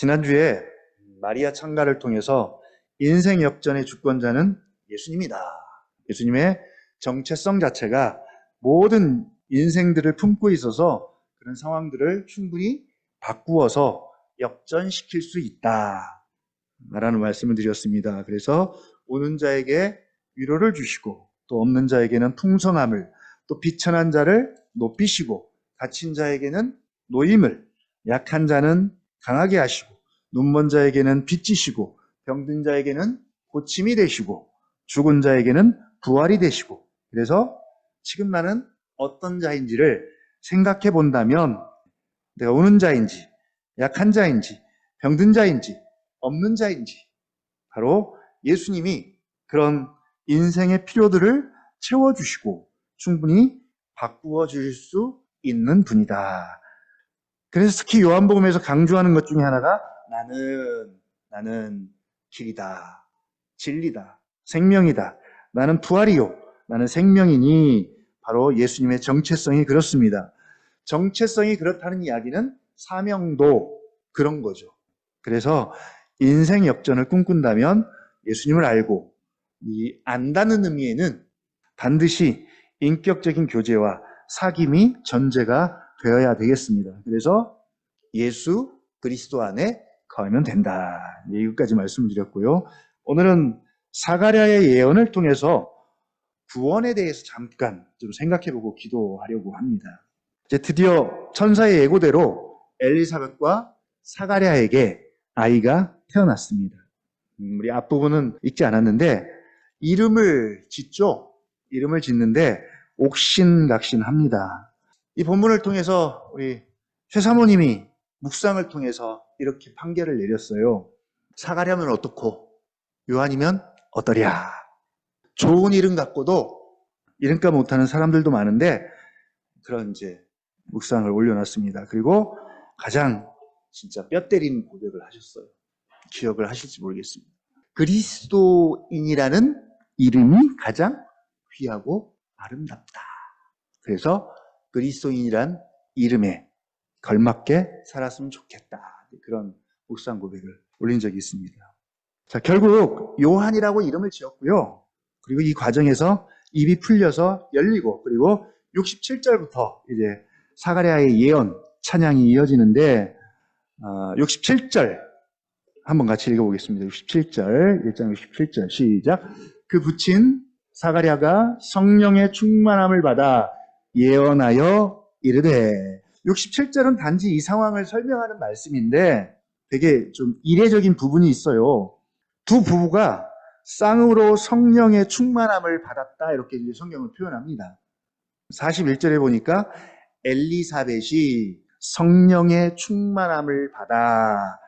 지난주에 마리아 창가를 통해서 인생 역전의 주권자는 예수님이다. 예수님의 정체성 자체가 모든 인생들을 품고 있어서 그런 상황들을 충분히 바꾸어서 역전시킬 수 있다. 라는 말씀을 드렸습니다. 그래서 오는 자에게 위로를 주시고 또 없는 자에게는 풍성함을, 또 비천한 자를 높이시고 갇힌 자에게는 노임을, 약한 자는 강하게 하시고 눈먼 자에게는 빛이시고 병든 자에게는 고침이 되시고 죽은 자에게는 부활이 되시고, 그래서 지금 나는 어떤 자인지를 생각해 본다면 내가 오는 자인지 약한 자인지 병든 자인지 없는 자인지 바로 예수님이 그런 인생의 필요들을 채워주시고 충분히 바꾸어 주실 수 있는 분이다. 그래서 특히 요한복음에서 강조하는 것 중에 하나가 나는 길이다, 진리다, 생명이다. 나는 부활이요, 나는 생명이니 바로 예수님의 정체성이 그렇습니다. 정체성이 그렇다는 이야기는 사명도 그런 거죠. 그래서 인생 역전을 꿈꾼다면 예수님을 알고, 이 안다는 의미에는 반드시 인격적인 교제와 사귐이 전제가 되어야 되겠습니다. 그래서 예수 그리스도 안에 거하면 된다. 이것까지 말씀드렸고요. 오늘은 사가랴의 예언을 통해서 구원에 대해서 잠깐 좀 생각해보고 기도하려고 합니다. 이제 드디어 천사의 예고대로 엘리사벳과 사가랴에게 아이가 태어났습니다. 우리 앞부분은 읽지 않았는데 이름을 짓죠. 이름을 짓는데 옥신각신합니다. 이 본문을 통해서 우리 최 사모님이 묵상을 통해서 이렇게 판결을 내렸어요. 사가랴면 어떻고 요한이면 어떠랴. 좋은 이름 갖고도 이름값 못하는 사람들도 많은데 그런 이제 묵상을 올려놨습니다. 그리고 가장 진짜 뼈 때리는 고백을 하셨어요. 기억을 하실지 모르겠습니다. 그리스도인이라는 이름이 가장 귀하고 아름답다. 그래서 그리스도인이란 이름에 걸맞게 살았으면 좋겠다. 그런 묵상 고백을 올린 적이 있습니다. 자, 결국 요한이라고 이름을 지었고요. 그리고 이 과정에서 입이 풀려서 열리고, 그리고 67절부터 이제 사가랴의 예언 찬양이 이어지는데 67절 한번 같이 읽어보겠습니다. 67절, 1장 67절 시작. 그 붙인 사가랴가 성령의 충만함을 받아 예언하여 이르되. 67절은 단지 이 상황을 설명하는 말씀인데 되게 좀 이례적인 부분이 있어요. 두 부부가 쌍으로 성령의 충만함을 받았다, 이렇게 이제 성경을 표현합니다. 41절에 보니까 엘리사벳이 성령의 충만함을 받아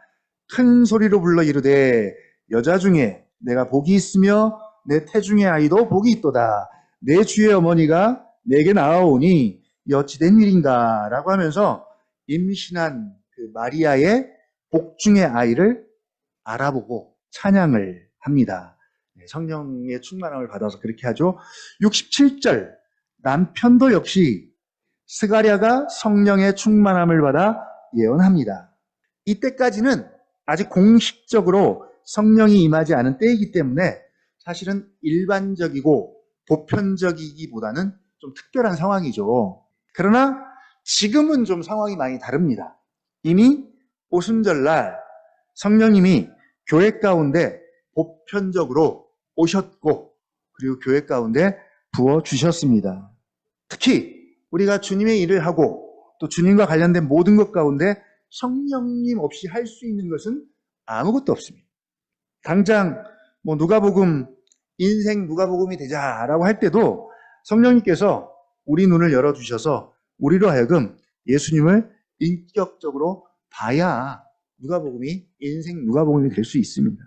큰 소리로 불러 이르되 여자 중에 내가 복이 있으며 내 태중의 아이도 복이 있도다. 내 주의 어머니가 내게 나아오니 이 어찌 된 일인가 라고 하면서 임신한 그 마리아의 복중의 아이를 알아보고 찬양을 합니다. 성령의 충만함을 받아서 그렇게 하죠. 67절 남편도 역시 스가랴가 성령의 충만함을 받아 예언합니다. 이때까지는 아직 공식적으로 성령이 임하지 않은 때이기 때문에 사실은 일반적이고 보편적이기보다는 좀 특별한 상황이죠. 그러나 지금은 좀 상황이 많이 다릅니다. 이미 오순절날 성령님이 교회 가운데 보편적으로 오셨고 그리고 교회 가운데 부어주셨습니다. 특히 우리가 주님의 일을 하고 또 주님과 관련된 모든 것 가운데 성령님 없이 할 수 있는 것은 아무것도 없습니다. 당장 누가복음, 인생 누가복음이 되자라고 할 때도 성령님께서 우리 눈을 열어주셔서 우리로 하여금 예수님을 인격적으로 봐야 누가복음이 인생 누가복음이 될 수 있습니다.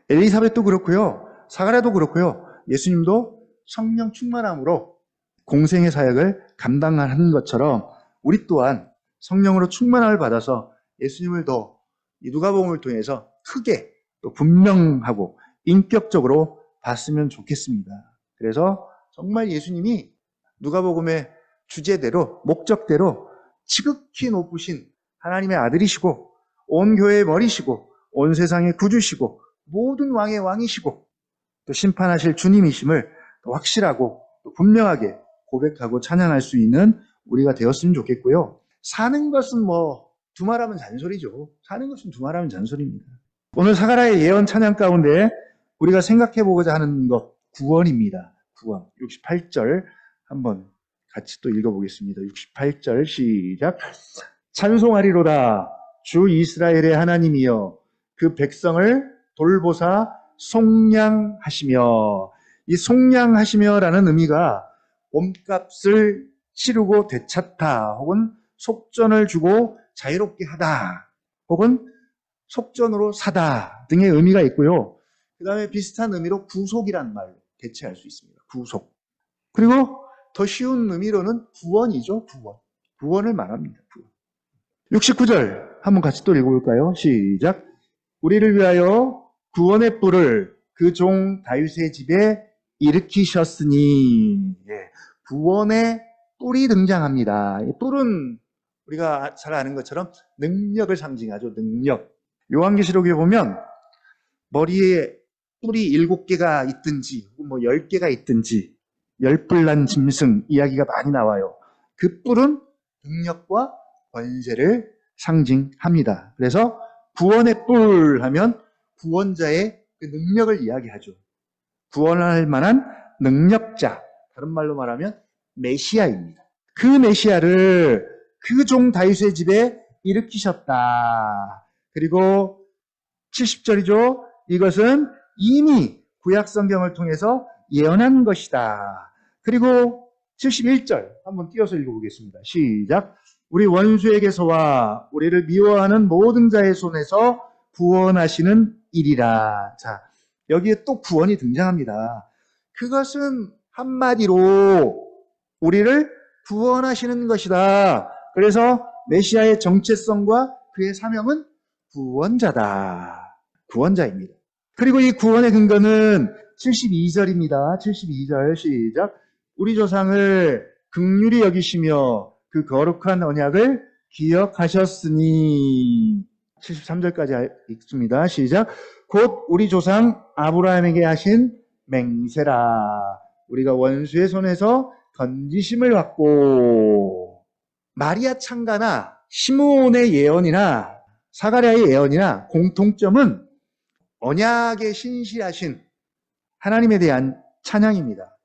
엘리사벳도 그렇고요. 사가랴도 그렇고요. 예수님도 성령 충만함으로 공생의 사역을 감당하는 것처럼 우리 또한 성령으로 충만함을 받아서 예수님을 더 이 누가복음을 통해서 크게 또 분명하고 인격적으로 봤으면 좋겠습니다. 그래서 정말 예수님이 누가복음의 주제대로 목적대로 지극히 높으신 하나님의 아들이시고 온 교회의 머리시고 온 세상의 구주시고 모든 왕의 왕이시고 또 심판하실 주님이심을 확실하고 또 분명하게 고백하고 찬양할 수 있는 우리가 되었으면 좋겠고요. 사는 것은 뭐 두말하면 잔소리죠. 사는 것은 두말하면 잔소리입니다. 오늘 사가랴의 예언 찬양 가운데 우리가 생각해 보고자 하는 것 구원입니다. 구원. 68절 한번 같이 또 읽어보겠습니다. 68절 시작. 찬송하리로다 주 이스라엘의 하나님이여 그 백성을 돌보사 속량하시며, 이 속량하시며라는 의미가 몸값을 치르고 되찾다 혹은 속전을 주고 자유롭게 하다 혹은 속전으로 사다 등의 의미가 있고요. 그 다음에 비슷한 의미로 구속이란 말로 대체할 수 있습니다. 구속. 그리고 더 쉬운 의미로는 구원이죠. 구원. 구원을 말합니다. 구원. 69절 한번 같이 또 읽어볼까요? 시작. 우리를 위하여 구원의 뿔을 그 종 다윗의 집에 일으키셨으니. 예, 구원의 뿔이 등장합니다. 이 뿔은 우리가 잘 아는 것처럼 능력을 상징하죠. 능력. 요한계시록에 보면 머리에 뿔이 7개가 있든지 뭐 10개가 있든지 열불난 짐승 이야기가 많이 나와요. 그 뿔은 능력과 권세를 상징합니다. 그래서 구원의 뿔 하면 구원자의 그 능력을 이야기하죠. 구원할 만한 능력자, 다른 말로 말하면 메시아입니다. 그 메시아를 그 종 다윗의 집에 일으키셨다. 그리고 70절이죠. 이것은 이미 구약 성경을 통해서 예언한 것이다. 그리고 71절 한번 띄어서 읽어보겠습니다. 시작. 우리 원수에게서와 우리를 미워하는 모든 자의 손에서 구원하시는 일이라. 자, 여기에 또 구원이 등장합니다. 그것은 한마디로 우리를 구원하시는 것이다. 그래서 메시아의 정체성과 그의 사명은 구원자다. 구원자입니다. 그리고 이 구원의 근거는 72절입니다. 72절 시작. 우리 조상을 긍휼히 여기시며 그 거룩한 언약을 기억하셨으니. 73절까지 읽습니다. 시작. 곧 우리 조상 아브라함에게 하신 맹세라. 우리가 원수의 손에서 건지심을 받고. 마리아 창가나 시므온의 예언이나 사가랴의 예언이나 공통점은 언약에 신실하신 하나님에 대한 찬양입니다.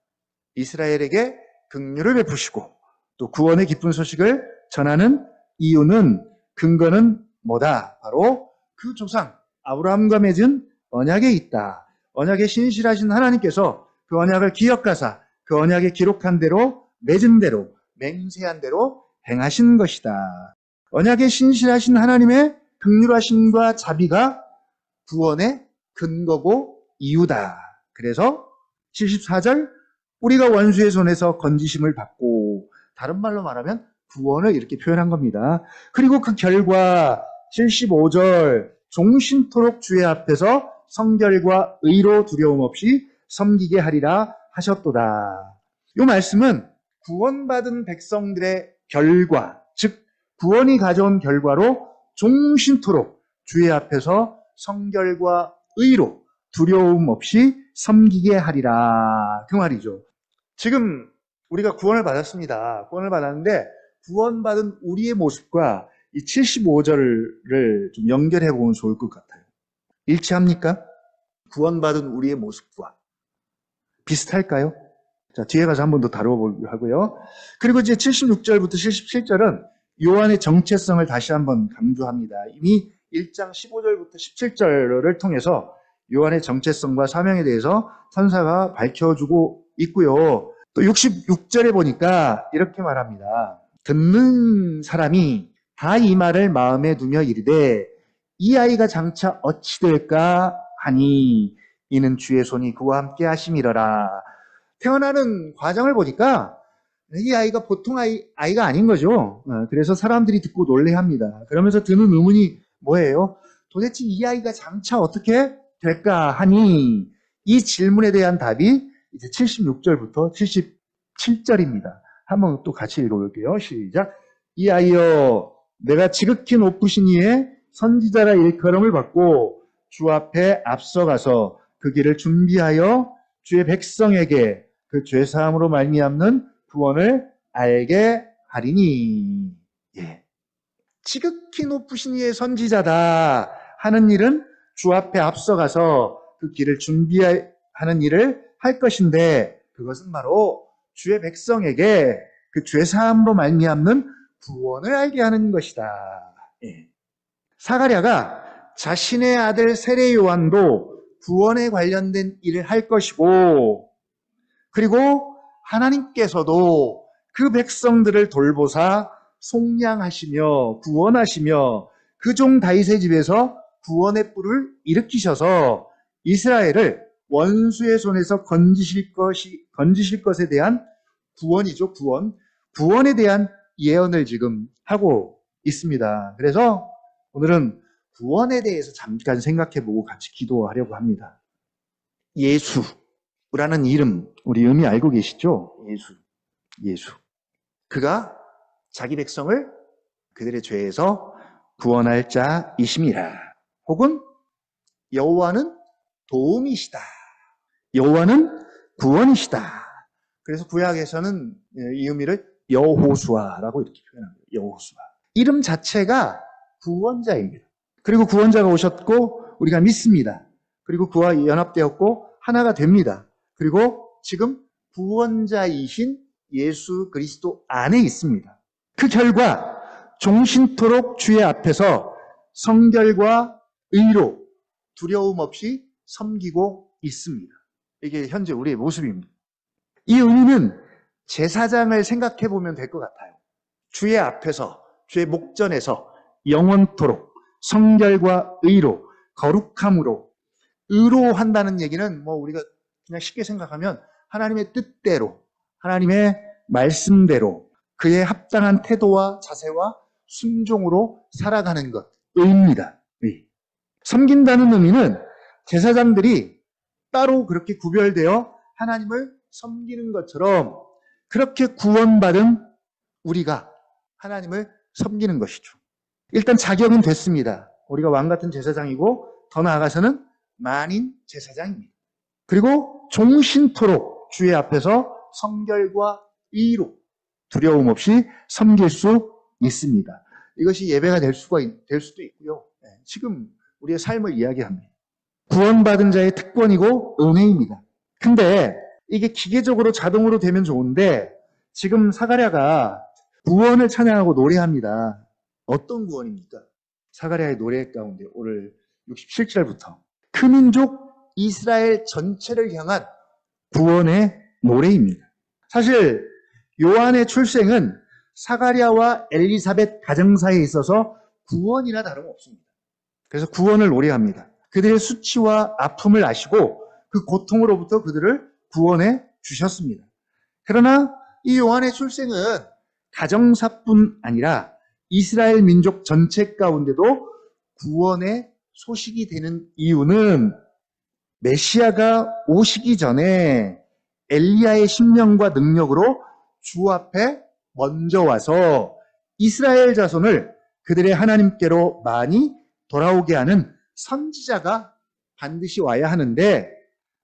이스라엘에게 긍휼을 베푸시고 또 구원의 기쁜 소식을 전하는 이유는, 근거는 뭐다? 바로 그 조상 아브라함과 맺은 언약에 있다. 언약에 신실하신 하나님께서 그 언약을 기억하사 그 언약에 기록한 대로, 맺은 대로, 맹세한 대로 행하신 것이다. 언약에 신실하신 하나님의 긍휼하심과 자비가 구원의 근거고 이유다. 그래서 74절 우리가 원수의 손에서 건지심을 받고, 다른 말로 말하면 구원을 이렇게 표현한 겁니다. 그리고 그 결과 75절 종신토록 주의 앞에서 성결과 의로 두려움 없이 섬기게 하리라 하셨도다. 이 말씀은 구원받은 백성들의 결과, 즉 구원이 가져온 결과로 종신토록 주의 앞에서 성결과 의로 두려움 없이 섬기게 하리라. 그 말이죠. 지금 우리가 구원을 받았습니다. 구원을 받았는데 구원받은 우리의 모습과 이 75절을 좀 연결해 보면 좋을 것 같아요. 일치합니까? 구원받은 우리의 모습과 비슷할까요? 자, 뒤에 가서 한 번 더 다뤄보려고 하고요. 그리고 이제 76절부터 77절은 요한의 정체성을 다시 한번 강조합니다. 이미 1장 15절부터 17절을 통해서 요한의 정체성과 사명에 대해서 선사가 밝혀주고 있고요. 또 66절에 보니까 이렇게 말합니다. 듣는 사람이 다 이 말을 마음에 두며 이르되 이 아이가 장차 어찌 될까 하니 이는 주의 손이 그와 함께 하심이러라. 태어나는 과정을 보니까 이 아이가 보통 아이가 아닌 거죠. 그래서 사람들이 듣고 놀래합니다. 그러면서 드는 의문이 뭐예요? 도대체 이 아이가 장차 어떻게 될까 하니, 이 질문에 대한 답이 이제 76절부터 77절입니다. 한번 또 같이 읽어볼게요. 시작. 이 아이여 내가 지극히 높으신 이의 선지자라 일컬음을 받고 주 앞에 앞서가서 그 길을 준비하여 주의 백성에게 그 죄사함으로 말미암는 구원을 알게 하리니. 예. 지극히 높으신 이의 선지자다 하는 일은 주 앞에 앞서가서 그 길을 준비하는 일을 할 것인데, 그것은 바로 주의 백성에게 그 죄사함으로 말미암는 구원을 알게 하는 것이다. 예. 사가랴가 자신의 아들 세례 요한도 구원에 관련된 일을 할 것이고, 그리고 하나님께서도 그 백성들을 돌보사 속량하시며 구원하시며 그 종 다윗의 집에서 구원의 뿔을 일으키셔서 이스라엘을 원수의 손에서 건지실 것에 대한 구원이죠, 구원. 구원에 대한 예언을 지금 하고 있습니다. 그래서 오늘은 구원에 대해서 잠깐 생각해보고 같이 기도하려고 합니다. 예수라는 이름, 우리 의미 알고 계시죠? 예수. 그가 자기 백성을 그들의 죄에서 구원할 자이심이라. 혹은 여호와는 도움이시다. 여호와는 구원이시다. 그래서 구약에서는 이 의미를 여호수아라고 이렇게 표현합니다. 여호수아. 이름 자체가 구원자입니다. 그리고 구원자가 오셨고 우리가 믿습니다. 그리고 그와 연합되었고 하나가 됩니다. 그리고 지금 구원자이신 예수 그리스도 안에 있습니다. 그 결과 종신토록 주의 앞에서 성결과 의로 두려움 없이 섬기고 있습니다. 이게 현재 우리의 모습입니다. 이 의미는 제사장을 생각해 보면 될 것 같아요. 주의 앞에서, 주의 목전에서 영원토록 성결과 의로, 거룩함으로, 의로 한다는 얘기는 우리가 그냥 쉽게 생각하면 하나님의 뜻대로, 하나님의 말씀대로 그의 합당한 태도와 자세와 순종으로 살아가는 것, 의입니다. 의. 섬긴다는 의미는 제사장들이 따로 그렇게 구별되어 하나님을 섬기는 것처럼 그렇게 구원받은 우리가 하나님을 섬기는 것이죠. 일단 자격은 됐습니다. 우리가 왕같은 제사장이고 더 나아가서는 만인 제사장입니다. 그리고 종신토록 주의 앞에서 성결과 의로 두려움 없이 섬길 수 있습니다. 이것이 예배가 될 수도 있고요. 지금 우리의 삶을 이야기합니다. 구원받은 자의 특권이고 은혜입니다. 근데 이게 기계적으로 자동으로 되면 좋은데 지금 사가랴가 구원을 찬양하고 노래합니다. 어떤 구원입니까? 사가랴의 노래 가운데 오늘 67절부터 그 민족 이스라엘 전체를 향한 구원의 노래입니다. 사실 요한의 출생은 사가랴와 엘리사벳 가정사에 있어서 구원이나 다름없습니다. 그래서 구원을 노래합니다. 그들의 수치와 아픔을 아시고 그 고통으로부터 그들을 구원해 주셨습니다. 그러나 이 요한의 출생은 가정사뿐 아니라 이스라엘 민족 전체 가운데도 구원의 소식이 되는 이유는 메시아가 오시기 전에 엘리야의 신명과 능력으로 주 앞에 먼저 와서 이스라엘 자손을 그들의 하나님께로 많이 돌아오게 하는 선지자가 반드시 와야 하는데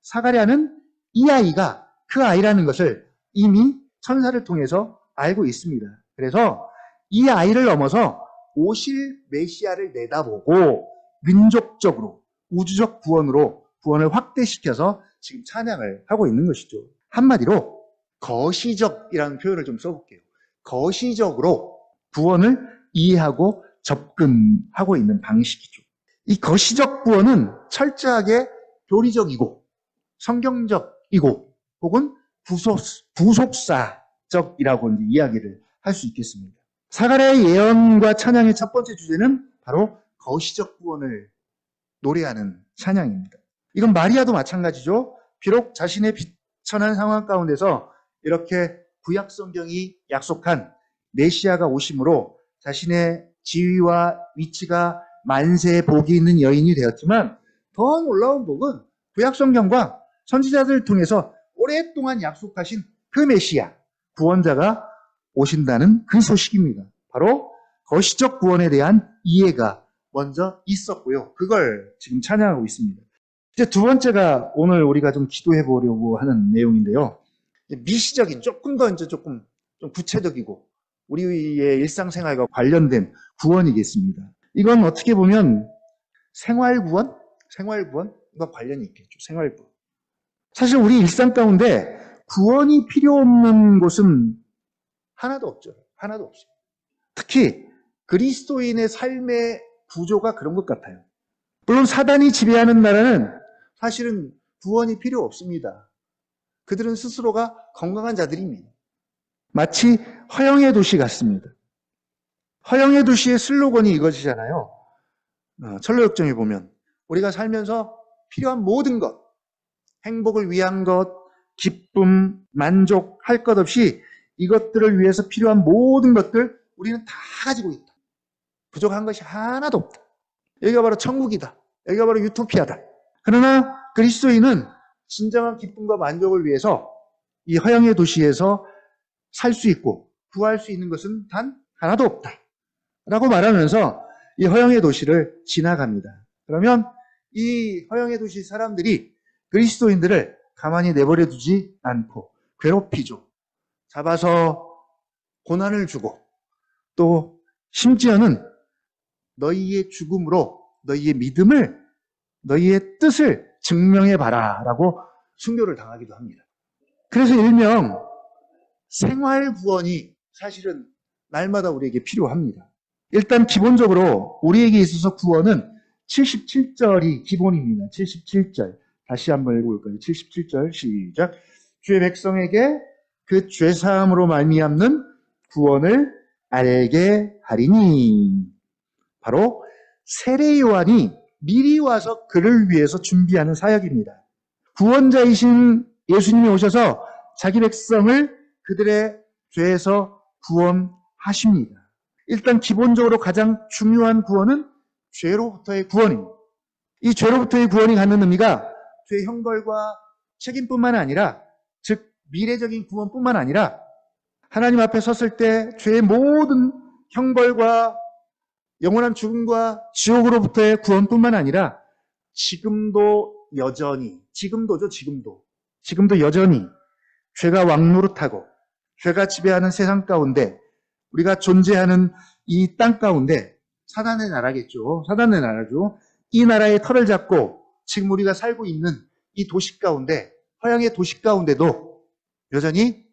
사가랴는 이 아이가 그 아이라는 것을 이미 천사를 통해서 알고 있습니다. 그래서 이 아이를 넘어서 오실 메시아를 내다보고 민족적으로 우주적 구원을 확대시켜서 지금 찬양을 하고 있는 것이죠. 한마디로 거시적이라는 표현을 좀 써볼게요. 거시적으로 구원을 이해하고 접근하고 있는 방식이죠. 이 거시적 구원은 철저하게 교리적이고 성경적이고 혹은 부속사적이라고 이야기를 할 수 있겠습니다. 사가랴의 예언과 찬양의 첫 번째 주제는 바로 거시적 구원을 노래하는 찬양입니다. 이건 마리아도 마찬가지죠. 비록 자신의 비천한 상황 가운데서 이렇게 구약 성경이 약속한 메시아가 오심으로 자신의 지위와 위치가 만세의 복이 있는 여인이 되었지만 더 놀라운 복은 구약 성경과 선지자들을 통해서 오랫동안 약속하신 그 메시아, 구원자가 오신다는 그 소식입니다. 바로 거시적 구원에 대한 이해가 먼저 있었고요. 그걸 지금 찬양하고 있습니다. 이제 두 번째가 오늘 우리가 좀 기도해 보려고 하는 내용인데요. 미시적인, 조금 더 이제 조금 좀 구체적이고 우리의 일상생활과 관련된 구원이겠습니다. 이건 어떻게 보면 생활구원? 생활구원과 관련이 있겠죠. 생활구원. 사실 우리 일상 가운데 구원이 필요 없는 곳은 하나도 없죠. 하나도 없어요. 특히 그리스도인의 삶의 구조가 그런 것 같아요. 물론 사단이 지배하는 나라는 사실은 구원이 필요 없습니다. 그들은 스스로가 건강한 자들입니다. 마치 허영의 도시 같습니다. 허영의 도시의 슬로건이 이것이잖아요. 철로역정에 보면 우리가 살면서 필요한 모든 것, 행복을 위한 것, 기쁨, 만족, 할 것 없이 이것들을 위해서 필요한 모든 것들 우리는 다 가지고 있다. 부족한 것이 하나도 없다. 여기가 바로 천국이다. 여기가 바로 유토피아다. 그러나 그리스도인은 진정한 기쁨과 만족을 위해서 이 허영의 도시에서 살 수 있고 구할 수 있는 것은 단 하나도 없다. 라고 말하면서 이 허영의 도시를 지나갑니다. 그러면 이 허영의 도시 사람들이 그리스도인들을 가만히 내버려 두지 않고 괴롭히죠. 잡아서 고난을 주고 또 심지어는 너희의 죽음으로 너희의 믿음을, 너희의 뜻을 증명해봐라 라고 순교를 당하기도 합니다. 그래서 일명 생활구원이 사실은 날마다 우리에게 필요합니다. 일단 기본적으로 우리에게 있어서 구원은 77절이 기본입니다. 77절. 다시 한번 읽어볼까요? 77절 시작. 주의 백성에게 그 죄사함으로 말미암는 구원을 알게 하리니. 바로 세례 요한이 미리 와서 그를 위해서 준비하는 사역입니다. 구원자이신 예수님이 오셔서 자기 백성을 그들의 죄에서 구원하십니다. 일단 기본적으로 가장 중요한 구원은 죄로부터의 구원입니다. 이 죄로부터의 구원이 갖는 의미가 죄 형벌과 책임뿐만 아니라, 즉 미래적인 구원뿐만 아니라 하나님 앞에 섰을 때 죄의 모든 형벌과 영원한 죽음과 지옥으로부터의 구원뿐만 아니라 지금도 여전히, 지금도 여전히 죄가 왕노릇하고 죄가 지배하는 세상 가운데 우리가 존재하는 이 땅 가운데 사단의 나라겠죠. 사단의 나라죠. 이 나라의 털을 잡고 지금 우리가 살고 있는 이 도시 가운데, 허영의 도시 가운데도 여전히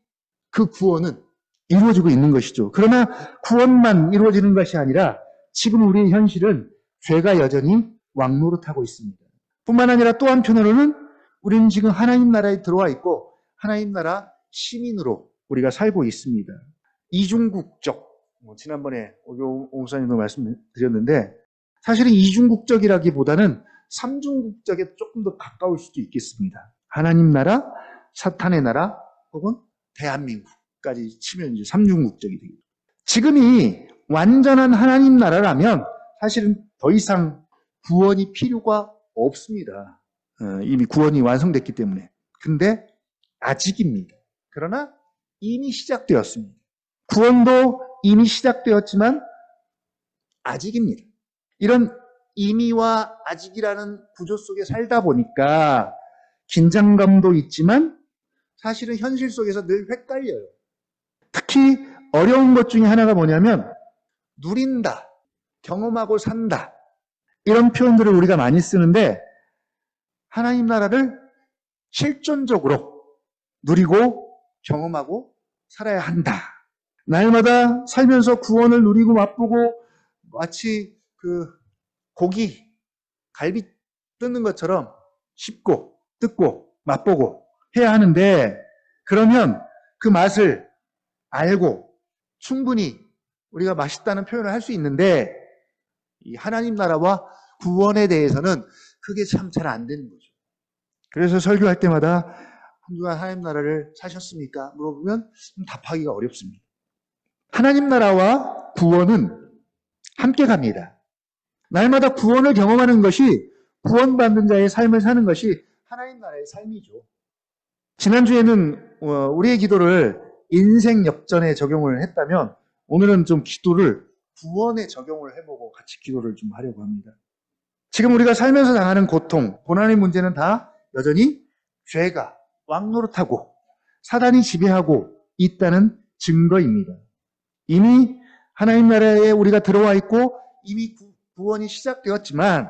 그 구원은 이루어지고 있는 것이죠. 그러나 구원만 이루어지는 것이 아니라 지금 우리의 현실은 죄가 여전히 왕노릇하고 있습니다. 뿐만 아니라 또 한편으로는 우리는 지금 하나님 나라에 들어와 있고 하나님 나라 시민으로 우리가 살고 있습니다. 이중국적, 지난번에 오 목사님도 말씀드렸는데 사실은 이중국적이라기보다는 삼중국적에 조금 더 가까울 수도 있겠습니다. 하나님 나라, 사탄의 나라, 혹은 대한민국까지 치면 이제 삼중국적이 되겠죠. 지금이 완전한 하나님 나라라면 사실은 더 이상 구원이 필요가 없습니다. 이미 구원이 완성됐기 때문에. 근데 아직입니다. 그러나 이미 시작되었습니다. 구원도 이미 시작되었지만 아직입니다. 이런 이미와 아직이라는 구조 속에 살다 보니까 긴장감도 있지만 사실은 현실 속에서 늘 헷갈려요. 특히 어려운 것 중에 하나가 뭐냐면 누린다, 경험하고 산다, 이런 표현들을 우리가 많이 쓰는데 하나님 나라를 실존적으로 누리고 경험하고 살아야 한다. 날마다 살면서 구원을 누리고 맛보고 마치 그 고기, 갈비 뜯는 것처럼 씹고 뜯고 맛보고 해야 하는데, 그러면 그 맛을 알고 충분히 우리가 맛있다는 표현을 할 수 있는데 이 하나님 나라와 구원에 대해서는 그게 참 잘 안 되는 거죠. 그래서 설교할 때마다 한 주간 하나님 나라를 사셨습니까? 물어보면 답하기가 어렵습니다. 하나님 나라와 구원은 함께 갑니다. 날마다 구원을 경험하는 것이, 구원받는 자의 삶을 사는 것이 하나님 나라의 삶이죠. 지난주에는 우리의 기도를 인생 역전에 적용을 했다면 오늘은 좀 기도를 구원에 적용을 해보고 같이 기도를 좀 하려고 합니다. 지금 우리가 살면서 당하는 고통, 고난의 문제는 다 여전히 죄가 왕노릇하고 사단이 지배하고 있다는 증거입니다. 이미 하나님 나라에 우리가 들어와 있고 이미 구원이 시작되었지만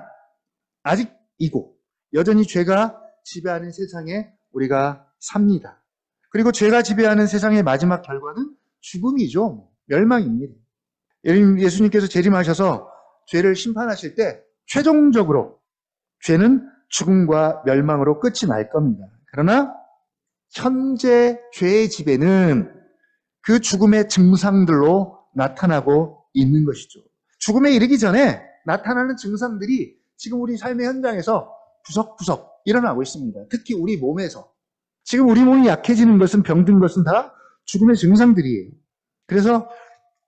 아직이고 여전히 죄가 지배하는 세상에 우리가 삽니다. 그리고 죄가 지배하는 세상의 마지막 결과는 죽음이죠. 멸망입니다. 예수님께서 재림하셔서 죄를 심판하실 때 최종적으로 죄는 죽음과 멸망으로 끝이 날 겁니다. 그러나 현재 죄의 지배는 그 죽음의 증상들로 나타나고 있는 것이죠. 죽음에 이르기 전에 나타나는 증상들이 지금 우리 삶의 현장에서 구석구석 일어나고 있습니다. 특히 우리 몸에서. 지금 우리 몸이 약해지는 것은 병든 것은 다 죽음의 증상들이에요. 그래서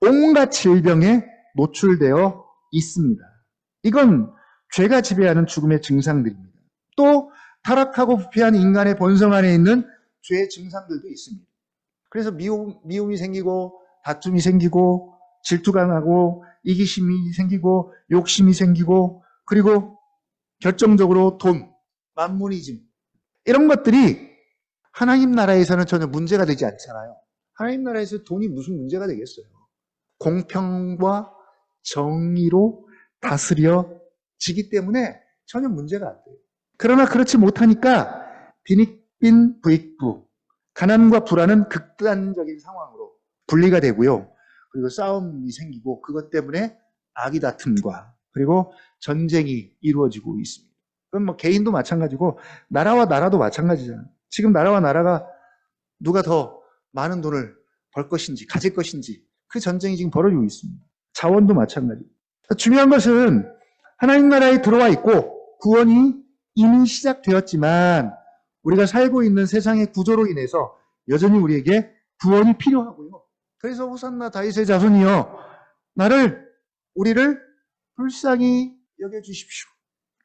온갖 질병에 노출되어 있습니다. 이건 죄가 지배하는 죽음의 증상들입니다. 또 타락하고 부패한 인간의 본성 안에 있는 죄의 증상들도 있습니다. 그래서 미움이 생기고 다툼이 생기고 질투가 나고 이기심이 생기고 욕심이 생기고 그리고 결정적으로 돈, 만무니즘 이런 것들이 하나님 나라에서는 전혀 문제가 되지 않잖아요. 하나님 나라에서 돈이 무슨 문제가 되겠어요. 공평과 정의로 다스려지기 때문에 전혀 문제가 안 돼요. 그러나 그렇지 못하니까 빈익빈 부익부, 가난과 불안은 극단적인 상황으로 분리가 되고요. 그리고 싸움이 생기고 그것 때문에 악의 다툼과 그리고 전쟁이 이루어지고 있습니다. 그건 뭐 개인도 마찬가지고 나라와 나라도 마찬가지잖아요. 지금 나라와 나라가 누가 더 많은 돈을 벌 것인지 가질 것인지 그 전쟁이 지금 벌어지고 있습니다. 자원도 마찬가지. 중요한 것은 하나님 나라에 들어와 있고 구원이 이미 시작되었지만 우리가 살고 있는 세상의 구조로 인해서 여전히 우리에게 구원이 필요하고요. 그래서 호산나 다윗의 자손이여 우리를 불쌍히 여겨주십시오.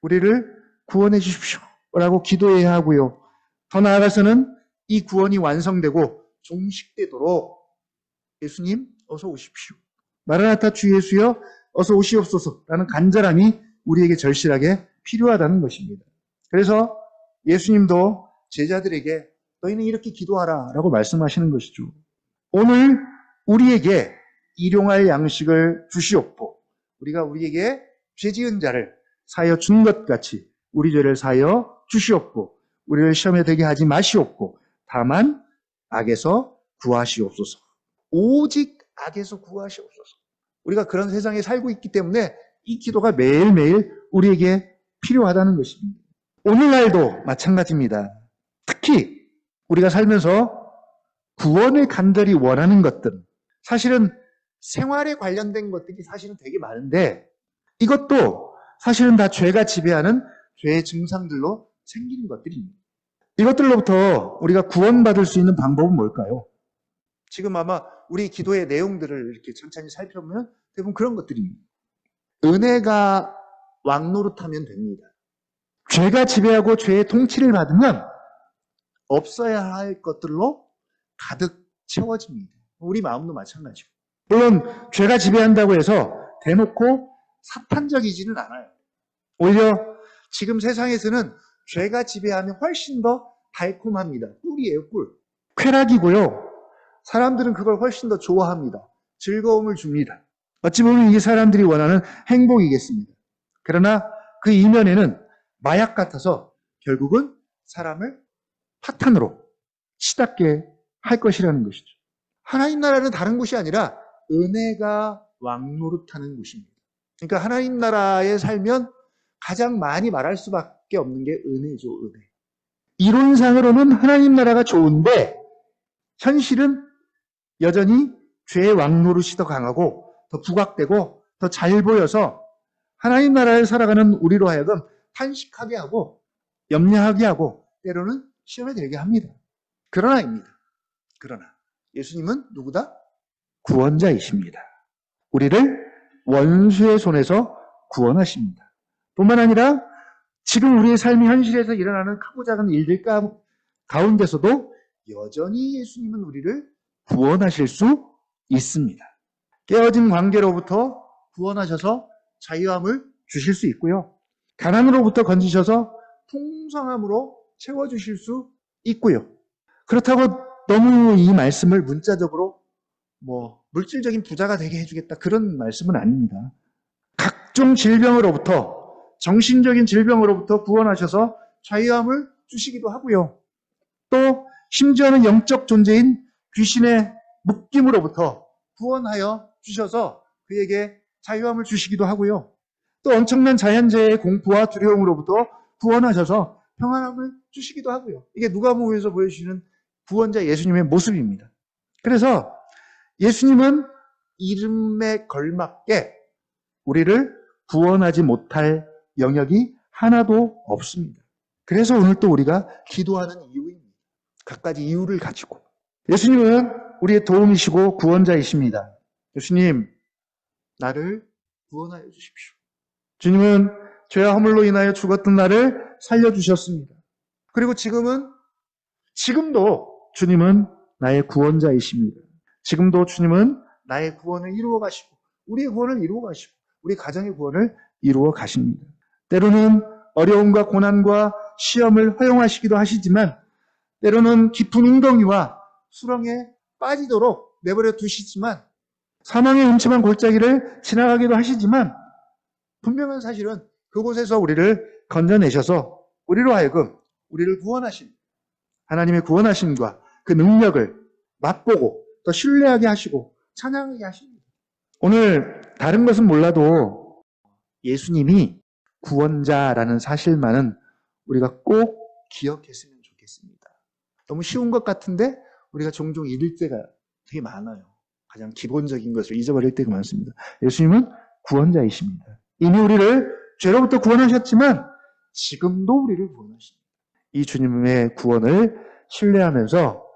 우리를 구원해 주십시오. 라고 기도해야 하고요. 더 나아가서는 이 구원이 완성되고 종식되도록 예수님 어서 오십시오. 마라나타 주 예수여 어서 오시옵소서 라는 간절함이 우리에게 절실하게 필요하다는 것입니다. 그래서 예수님도 제자들에게 너희는 이렇게 기도하라 라고 말씀하시는 것이죠. 오늘 우리에게 일용할 양식을 주시옵고 우리가 우리에게 죄지은 자를 사하여 준 것 같이 우리 죄를 사하여 주시옵고 우리를 시험에 들게 하지 마시옵고 다만 악에서 구하시옵소서. 오직 악에서 구하시옵소서. 우리가 그런 세상에 살고 있기 때문에 이 기도가 매일매일 우리에게 필요하다는 것입니다. 오늘날도 마찬가지입니다. 특히 우리가 살면서 구원을 간절히 원하는 것들, 사실은 생활에 관련된 것들이 사실은 되게 많은데 이것도 사실은 다 죄가 지배하는 죄의 증상들로 생기는 것들입니다. 이것들로부터 우리가 구원받을 수 있는 방법은 뭘까요? 지금 아마 우리 기도의 내용들을 이렇게 천천히 살펴보면 대부분 그런 것들입니다. 은혜가 왕노릇하면 됩니다. 죄가 지배하고 죄의 통치를 받으면 없어야 할 것들로 가득 채워집니다. 우리 마음도 마찬가지고. 물론 죄가 지배한다고 해서 대놓고 사탄적이지는 않아요. 오히려 지금 세상에서는 죄가 지배하면 훨씬 더 달콤합니다. 꿀이에요, 꿀. 쾌락이고요. 사람들은 그걸 훨씬 더 좋아합니다. 즐거움을 줍니다. 어찌 보면 이게 사람들이 원하는 행복이겠습니다. 그러나 그 이면에는 마약 같아서 결국은 사람을 파탄으로 치닫게 할 것이라는 것이죠. 하나님 나라는 다른 곳이 아니라 은혜가 왕노릇하는 곳입니다. 그러니까 하나님 나라에 살면 가장 많이 말할 수밖에 없는 게 은혜죠, 은혜. 이론상으로는 하나님 나라가 좋은데 현실은 여전히 죄의 왕노릇이 더 강하고 더 부각되고 더 잘 보여서 하나님 나라에 살아가는 우리로 하여금 탄식하게 하고 염려하게 하고 때로는 시험에 들게 합니다. 그러나 예수님은 누구다? 구원자이십니다. 우리를 원수의 손에서 구원하십니다. 뿐만 아니라 지금 우리의 삶의 현실에서 일어나는 크고 작은 일들 가운데서도 여전히 예수님은 우리를 구원하실 수 있습니다. 깨어진 관계로부터 구원하셔서 자유함을 주실 수 있고요. 가난으로부터 건지셔서 풍성함으로 채워주실 수 있고요. 그렇다고 너무 이 말씀을 문자적으로 물질적인 부자가 되게 해주겠다 그런 말씀은 아닙니다. 각종 질병으로부터, 정신적인 질병으로부터 구원하셔서 자유함을 주시기도 하고요. 또 심지어는 영적 존재인 귀신의 묶임으로부터 구원하여 주셔서 그에게 자유함을 주시기도 하고요. 또 엄청난 자연재해의 공포와 두려움으로부터 구원하셔서 평안함을 주시기도 하고요. 이게 누가복음에서 보여주시는 구원자 예수님의 모습입니다. 그래서 예수님은 이름에 걸맞게 우리를 구원하지 못할 영역이 하나도 없습니다. 그래서 오늘 또 우리가 기도하는 이유입니다. 갖가지 이유를 가지고. 예수님은 우리의 도움이시고 구원자이십니다. 예수님, 나를 구원하여 주십시오. 주님은 죄와 허물로 인하여 죽었던 나를 살려주셨습니다. 그리고 지금도 주님은 나의 구원자이십니다. 지금도 주님은 나의 구원을 이루어 가시고, 우리의 구원을 이루어 가시고, 우리 가정의 구원을 이루어 가십니다. 때로는 어려움과 고난과 시험을 허용하시기도 하시지만, 때로는 깊은 웅덩이와 수렁에 빠지도록 내버려 두시지만, 사망의 음침한 골짜기를 지나가기도 하시지만, 분명한 사실은 그곳에서 우리를 건져내셔서 우리로 하여금 우리를 구원하신 하나님의 구원하심과 그 능력을 맛보고 더 신뢰하게 하시고 찬양하게 하십니다. 오늘 다른 것은 몰라도 예수님이 구원자라는 사실만은 우리가 꼭 기억했으면 좋겠습니다. 너무 쉬운 것 같은데 우리가 종종 잊을 때가 되게 많아요. 가장 기본적인 것을 잊어버릴 때가 많습니다. 예수님은 구원자이십니다. 이미 우리를 죄로부터 구원하셨지만 지금도 우리를 구원하십니다. 이 주님의 구원을 신뢰하면서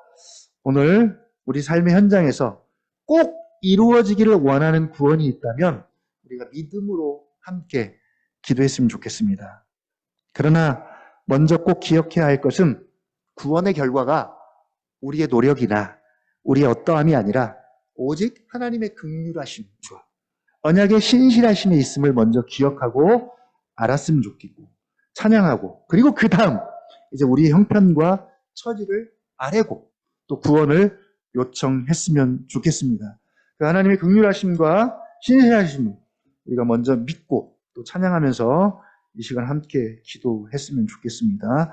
오늘 우리 삶의 현장에서 꼭 이루어지기를 원하는 구원이 있다면 우리가 믿음으로 함께 기도했으면 좋겠습니다. 그러나 먼저 꼭 기억해야 할 것은 구원의 결과가 우리의 노력이나 우리의 어떠함이 아니라 오직 하나님의 긍휼하심과 언약의 신실하심이 있음을 먼저 기억하고 알았으면 좋겠고 찬양하고 그리고 그 다음 이제 우리의 형편과 처지를 아뢰고 또 구원을 요청했으면 좋겠습니다. 그 하나님의 긍휼하심과 신실하심을 우리가 먼저 믿고 또 찬양하면서 이 시간 함께 기도했으면 좋겠습니다.